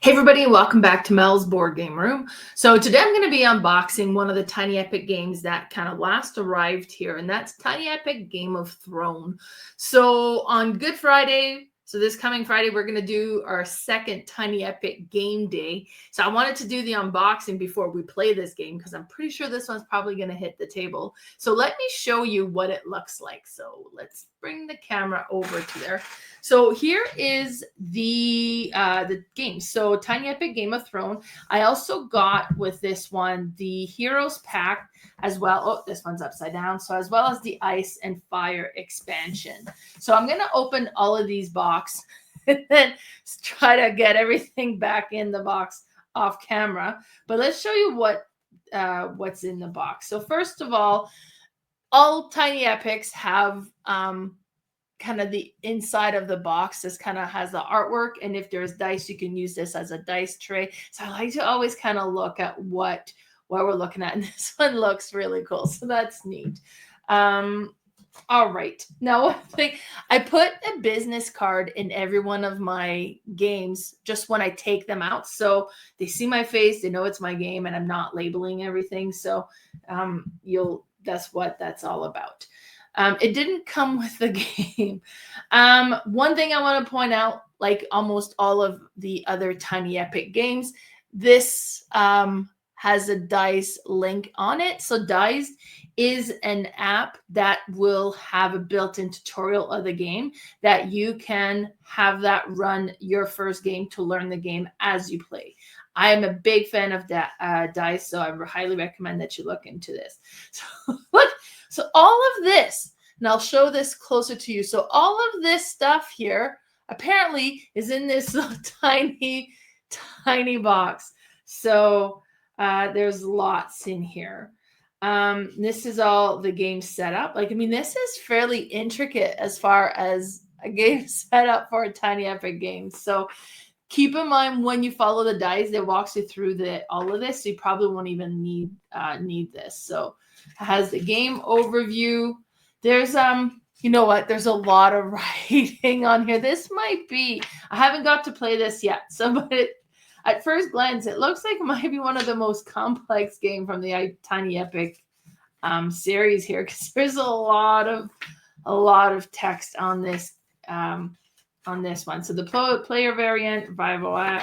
Hey everybody, and welcome back to Mel's Board Game Room. So today I'm going to be unboxing one of the Tiny Epic games that kind of last arrived here, and that's Tiny Epic Game of Thrones. So on Good Friday, so this coming Friday, we're going to do our second Tiny Epic game day. So I wanted to do the unboxing before we play this game because I'm pretty sure this one's probably going to hit the table. So let me show you what it looks like. So let's bring the camera over to there. So here is the game. So Tiny Epic Game of Thrones. I also got with this one the Heroes Pack as well. Oh, this one's upside down. So as well as the Ice and Fire expansion. So I'm going to open all of these boxes and then try to get everything back in the box off camera. But let's show you what's in the box. So first of all Tiny Epics have kind of the inside of the box. This kind of has the artwork, and if there's dice, you can use this as a dice tray. So I like to always kind of look at what we're looking at, and this one looks really cool, so that's neat. All right, now one thing, I put a business card in every one of my games just when I take them out, so they see my face, they know it's my game, and I'm not labeling everything. So that's what that's all about. It didn't come with the game. One thing I want to point out, like almost all of the other Tiny Epic games, this has a Dice link on it. So Dice is an app that will have a built-in tutorial of the game that you can have that run your first game to learn the game as you play. I am a big fan of Dice, so I highly recommend that you look into this. So look. So all of this, and I'll show this closer to you. So all of this stuff here apparently is in this little tiny box. So there's lots in here. This is all the game setup. Like, I mean, this is fairly intricate as far as a game setup for a Tiny Epic game. So keep in mind when you follow the dice, it walks you through all of this. So you probably won't even need this. So it has the game overview. There's you know what? There's a lot of writing on here. This might be, I haven't got to play this yet. So, but at first glance, it looks like it might be one of the most complex game from the Tiny Epic series here, because there's a lot of text on this one. So the player variant, revival,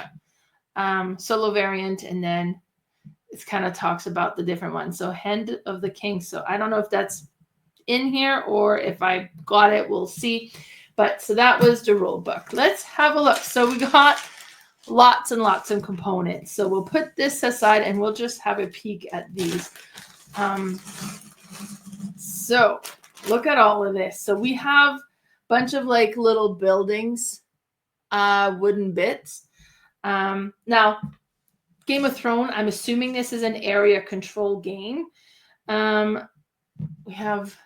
solo variant, and then it kind of talks about the different ones. So Hand of the King. So I don't know if that's in here or if I got it, we'll see. But so that was the rule book. Let's have a look. So we got lots and lots of components. So we'll put this aside and we'll just have a peek at these. So look at all of this. So we have a bunch of like little buildings, wooden bits. Now, Game of Thrones, I'm assuming this is an area control game. We have,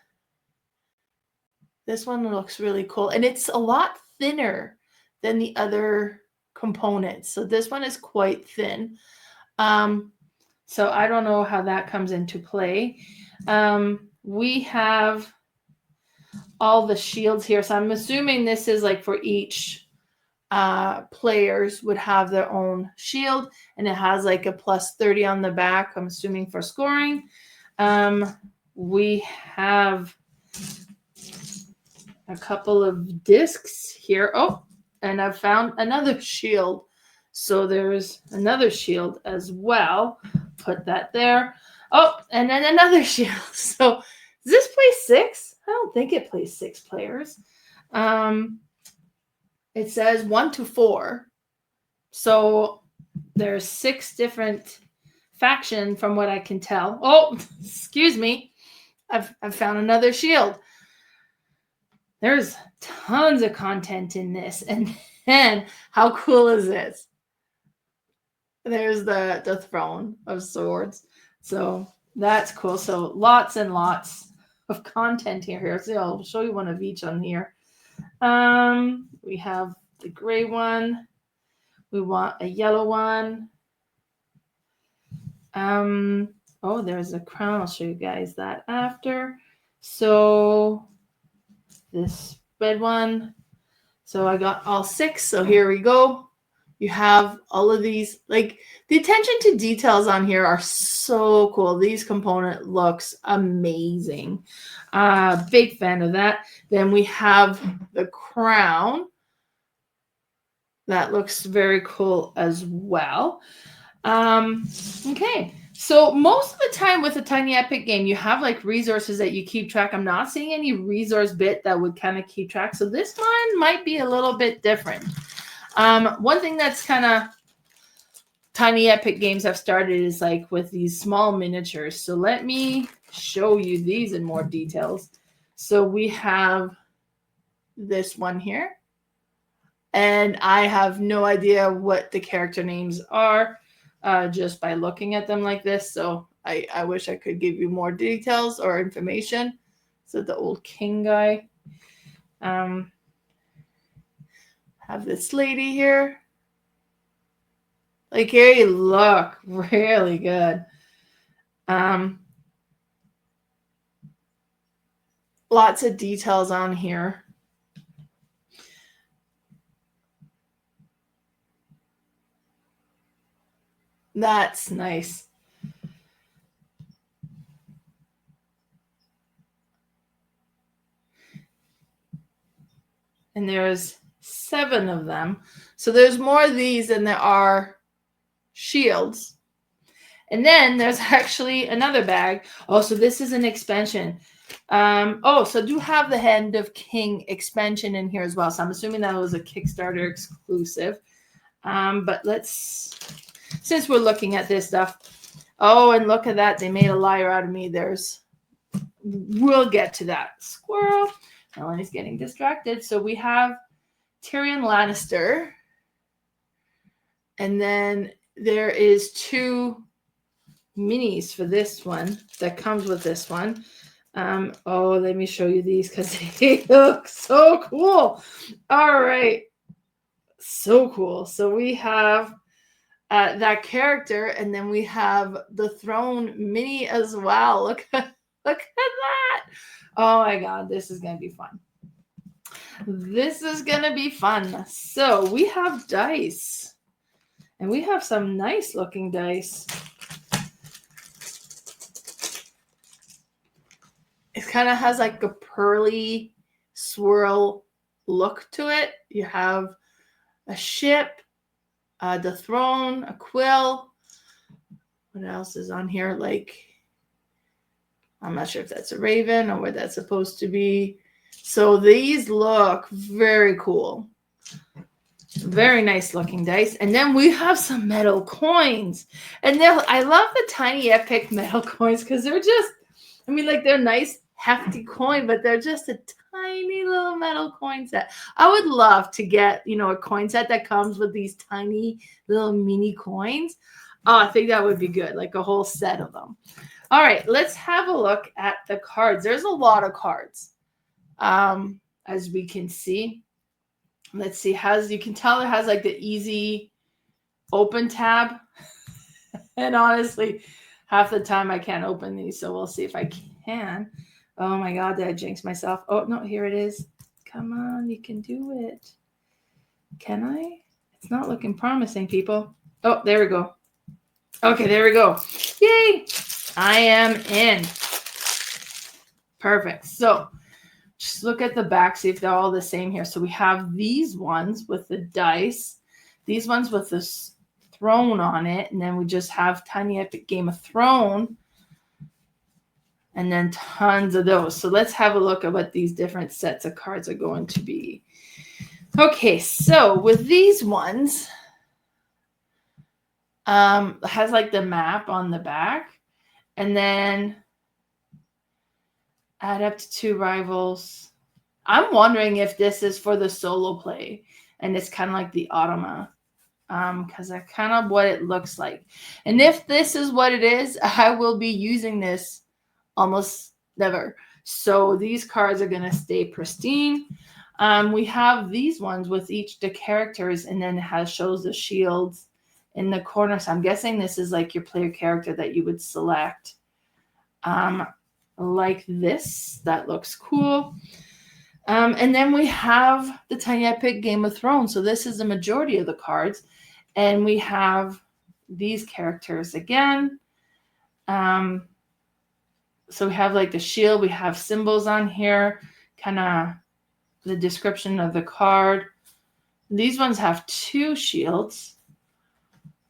this one looks really cool, and it's a lot thinner than the other components. So this one is quite thin. So I don't know how that comes into play. We have all the shields here. So I'm assuming this is like for each players would have their own shield, and it has like a +30 on the back, I'm assuming for scoring. We have a couple of discs here. Oh, and I've found another shield. So there's another shield as well. Put that there. Oh, and then another shield. So does this play 6? I don't think it plays 6 players. It says 1 to 4. So there's 6 different factions from what I can tell. Oh, excuse me. I've found another shield. There's tons of content in this. And then how cool is this? There's the throne of swords. So that's cool. So lots and lots of content here. So I'll show you one of each on here. We have the gray one. We want a yellow one. Oh, there's a crown. I'll show you guys that after. So this red one. So I got all 6. So here we go. You have all of these, like the attention to details on here are so cool. These component looks amazing. Big fan of that. Then we have the crown. That looks very cool as well. Okay. So most of the time with a Tiny Epic game, you have like resources that you keep track. I'm not seeing any resource bit that would kind of keep track. So this one might be a little bit different. One thing that's kind of Tiny Epic games have started is like with these small miniatures. So let me show you these in more details. So we have this one here. And I have no idea what the character names are just by looking at them like this. So I wish I could give you more details or information. So the old king guy. Have this lady here. Like here you look really good. Lots of details on here. That's nice. And there's 7 of them. So there's more of these than there are shields. And then there's actually another bag. Oh, so this is an expansion. So do have the Hand of King expansion in here as well. So I'm assuming that was a Kickstarter exclusive. But since we're looking at this stuff. Oh, and look at that. They made a liar out of me. We'll get to that. Squirrel. Melanie's getting distracted. So we have Tyrion Lannister. And then there is 2 minis for this one that comes with this one. Let me show you these because they look so cool. All right. So cool. So we have that character, and then we have the throne mini as well. Look at that. Oh my God, this is going to be fun. This is going to be fun. So we have dice, and we have some nice looking dice. It kind of has like a pearly swirl look to it. You have a ship, the throne, a quill. What else is on here? Like, I'm not sure if that's a raven or what that's supposed to be. So these look very cool. Very nice looking dice. And then we have some metal coins. And I love the Tiny Epic metal coins because they're just, they're nice, hefty coin, but they're just a tiny little metal coin set. I would love to get, a coin set that comes with these tiny little mini coins. Oh, I think that would be good, like a whole set of them. All right, let's have a look at the cards. There's a lot of cards, as we can see. Let's see, you can tell it has like the easy open tab. And honestly, half the time I can't open these, so we'll see if I can. Oh my God, did I jinx myself? Oh, no, here it is. Come on, you can do it. Can I? It's not looking promising, people. Oh, there we go. Okay, there we go. Yay! I am in. Perfect. So just look at the back, see if they're all the same here. So we have these ones with the dice, these ones with this throne on it, and then we just have Tiny Epic Game of Thrones. And then tons of those. So let's have a look at what these different sets of cards are going to be. Okay, so with these ones, it has like the map on the back. And then add up to 2 rivals. I'm wondering if this is for the solo play. And it's kind of like the Automa. Because that's kind of what it looks like. And if this is what it is, I will be using this almost never. So these cards are going to stay pristine. We have these ones with each the characters, and then it shows the shields in the corner. So I'm guessing this is like your player character that you would select. Like this. That looks cool. And then we have the Tiny Epic Game of Thrones. So this is the majority of the cards. And we have these characters again. So we have like the shield, we have symbols on here, kind of the description of the card. These ones have 2 shields.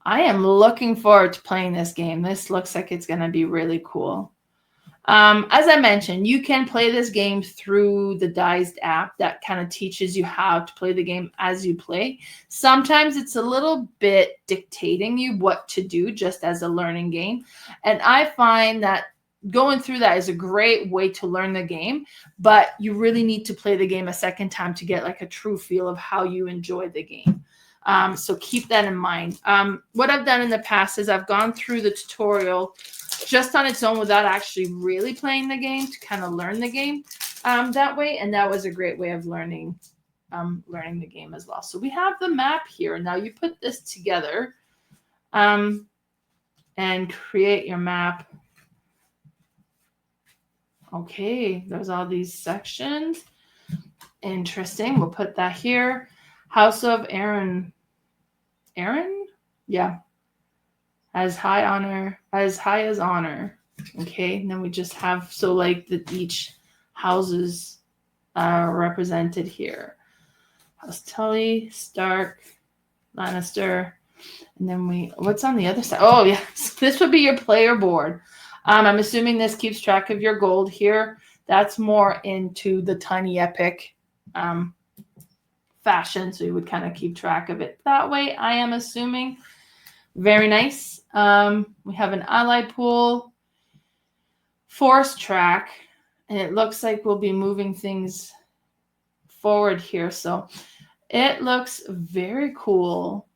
I am looking forward to playing this game. This looks like it's going to be really cool. As I mentioned, you can play this game through the Dized app that kind of teaches you how to play the game as you play. Sometimes it's a little bit dictating you what to do just as a learning game. And I find that going through that is a great way to learn the game, but you really need to play the game a second time to get like a true feel of how you enjoy the game. So keep that in mind. What I've done in the past is I've gone through the tutorial just on its own without actually really playing the game to kind of learn the game that way. And that was a great way of learning the game as well. So we have the map here. Now you put this together and create your map. Okay, there's all these sections. Interesting. We'll put that here. House of Aaron. Aaron? Yeah. As high as honor. Okay, and then we just have, so like each houses are represented here. House Tully, Stark, Lannister, and then what's on the other side? Oh yeah, so this would be your player board. I'm assuming this keeps track of your gold here. That's more into the Tiny Epic fashion, so you would kind of keep track of it that way, I am assuming. Very nice. We have an ally pool, force track, and it looks like we'll be moving things forward here. So it looks very cool.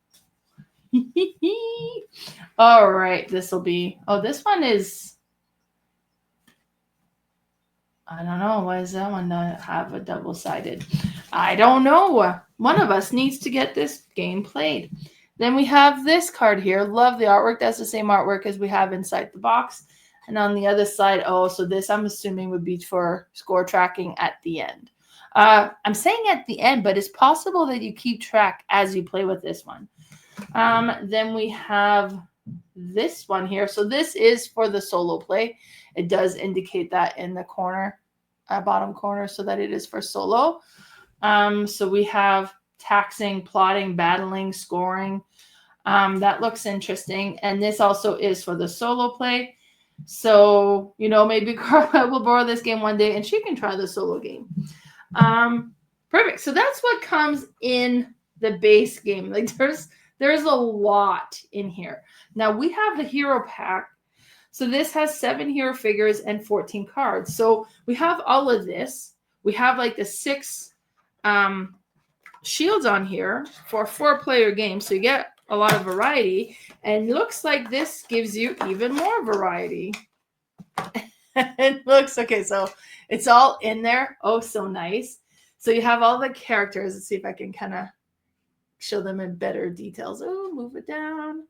All right, this will be, this one is, I don't know. Why is that one not have a double-sided? I don't know. One of us needs to get this game played. Then we have this card here. Love the artwork. That's the same artwork as we have inside the box. And on the other side, so this I'm assuming would be for score tracking at the end. I'm saying at the end, but it's possible that you keep track as you play with this one. Then we have this one here. So this is for the solo play. It does indicate that in the corner, bottom corner, so that it is for solo. So we have taxing, plotting, battling, scoring. That looks interesting. And this also is for the solo play. So, maybe Carla will borrow this game one day and she can try the solo game. Perfect. So that's what comes in the base game. Like there's a lot in here. Now we have the hero pack. So this has 7 hero figures and 14 cards. So we have all of this. We have like the 6 shields on here for a 4-player game. So you get a lot of variety. And looks like this gives you even more variety. It looks, okay, so it's all in there. Oh, so nice. So you have all the characters. Let's see if I can kind of show them in better details. Oh, move it down.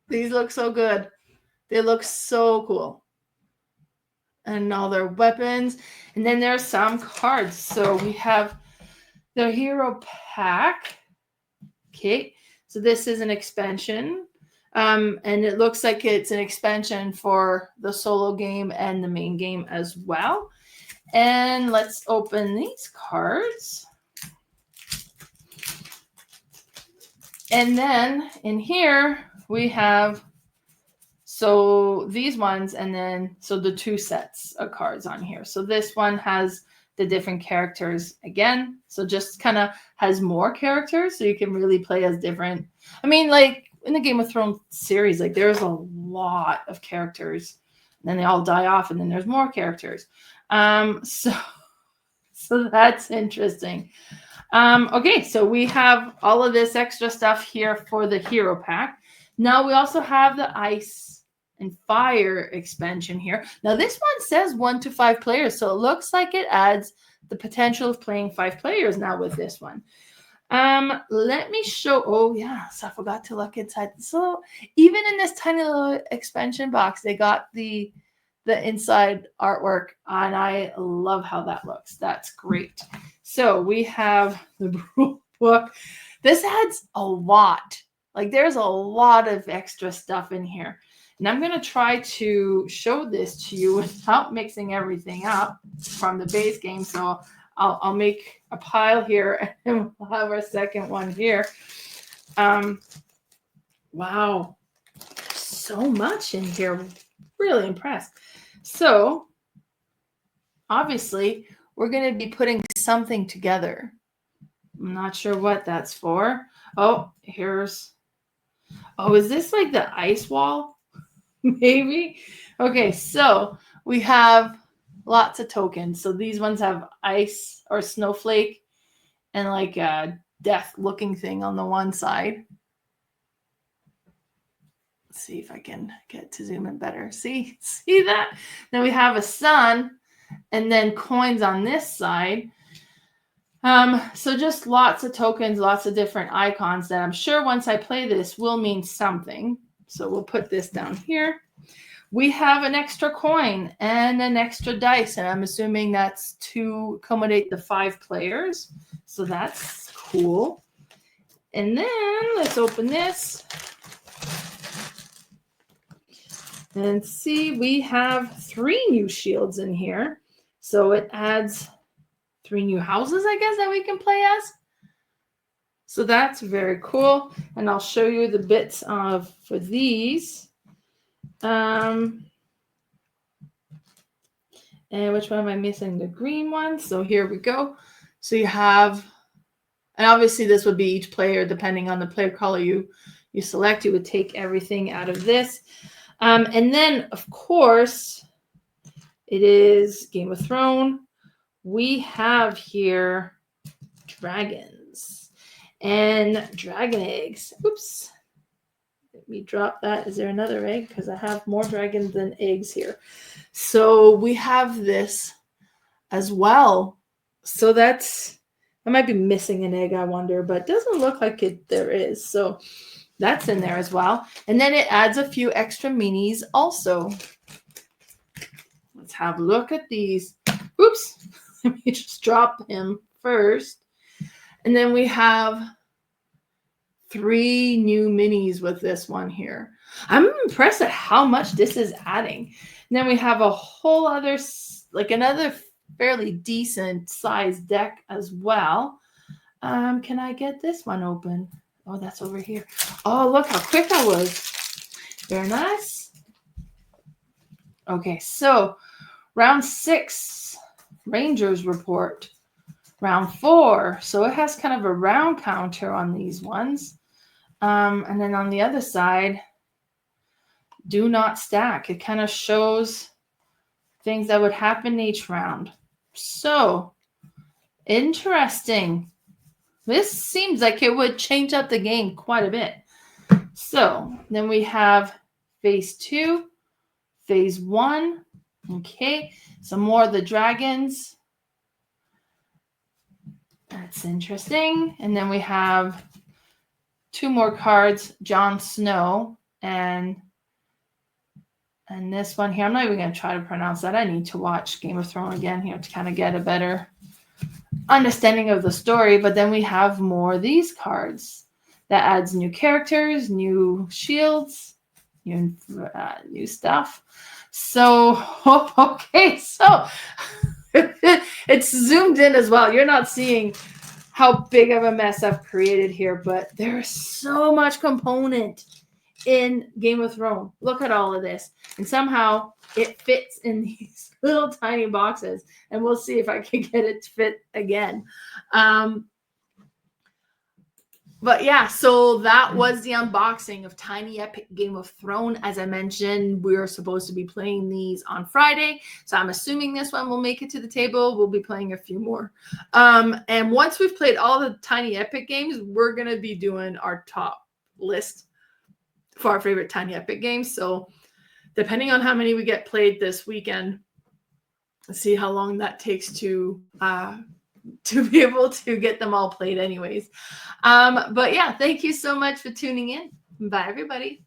These look so good. They look so cool. And all their weapons. And then there's some cards. So we have the hero pack. Okay. So this is an expansion. And it looks like it's an expansion for the solo game and the main game as well. And let's open these cards. And then in here we have, so these ones, and then, so the 2 sets of cards on here. So this one has the different characters again. So just kind of has more characters. So you can really play as different. I mean, like in the Game of Thrones series, like there's a lot of characters. And then they all die off and then there's more characters. So that's interesting. Okay, so we have all of this extra stuff here for the hero pack. Now we also have the ice and fire expansion here. Now this one says 1 to 5 players, so it looks like it adds the potential of playing 5 players now with this one. Let me show. Oh yeah, so I forgot to look inside. So even in this tiny little expansion box, they got the inside artwork, and I love how that looks. That's great. So we have the rule book. This adds a lot. Like there's a lot of extra stuff in here. And I'm going to try to show this to you without mixing everything up from the base game. So I'll make a pile here and we'll have our second one here. Wow. So much in here. Really impressed. So obviously we're going to be putting something together. I'm not sure what that's for. Oh, is this like the ice wall? Maybe. Okay, so we have lots of tokens. So these ones have ice or snowflake and like a death looking thing on the one side. Let's see if I can get to zoom in better. See that? Then we have a sun and then coins on this side. So just lots of tokens, lots of different icons that I'm sure once I play this will mean something. So we'll put this down here. We have an extra coin and an extra dice, and I'm assuming that's to accommodate the 5 players. So that's cool. And then let's open this. And see, we have 3 new shields in here. So it adds 3 new houses, I guess, that we can play as. So that's very cool. And I'll show you the bits for these. And which one am I missing? The green one. So here we go. So you have, and obviously this would be each player, depending on the player color you select, you would take everything out of this. And then, of course, it is Game of Thrones. We have here dragons and dragon eggs. Oops. Let me drop that. Is there another egg? Because I have more dragons than eggs here. So we have this as well. So I might be missing an egg, I wonder, but it doesn't look like there is. So that's in there as well. And then it adds a few extra minis also. Let's have a look at these. Oops. Let me just drop him first. And then we have 3 new minis with this one here. I'm impressed at how much this is adding. And then we have a whole other, like another fairly decent sized deck as well. Can I get this one open? Oh, that's over here. Oh, look how quick I was. Very nice. Okay, so round 6, Rangers report. Round 4, so it has kind of a round counter on these ones. And then on the other side, do not stack. It kind of shows things that would happen each round. So, interesting. This seems like it would change up the game quite a bit. So, then we have phase 2, phase 1. Okay, some more of the dragons. That's interesting. And then we have 2 more cards, Jon Snow and this one here. I'm not even going to try to pronounce that. I need to watch Game of Thrones again here to kind of get a better understanding of the story. But then we have more of these cards. That adds new characters, new shields, new stuff. So, okay, so it's zoomed in as well. You're not seeing how big of a mess I've created here, but there's so much component in Game of Thrones. Look at all of this. And somehow it fits in these little tiny boxes. And we'll see if I can get it to fit again. But yeah, so that was the unboxing of Tiny Epic Game of Thrones. As I mentioned, we're supposed to be playing these on Friday. So I'm assuming this one will make it to the table. We'll be playing a few more. And once we've played all the Tiny Epic games, we're going to be doing our top list for our favorite Tiny Epic games. So depending on how many we get played this weekend, let's see how long that takes to be able to get them all played anyways. But yeah, thank you so much for tuning in. Bye, everybody.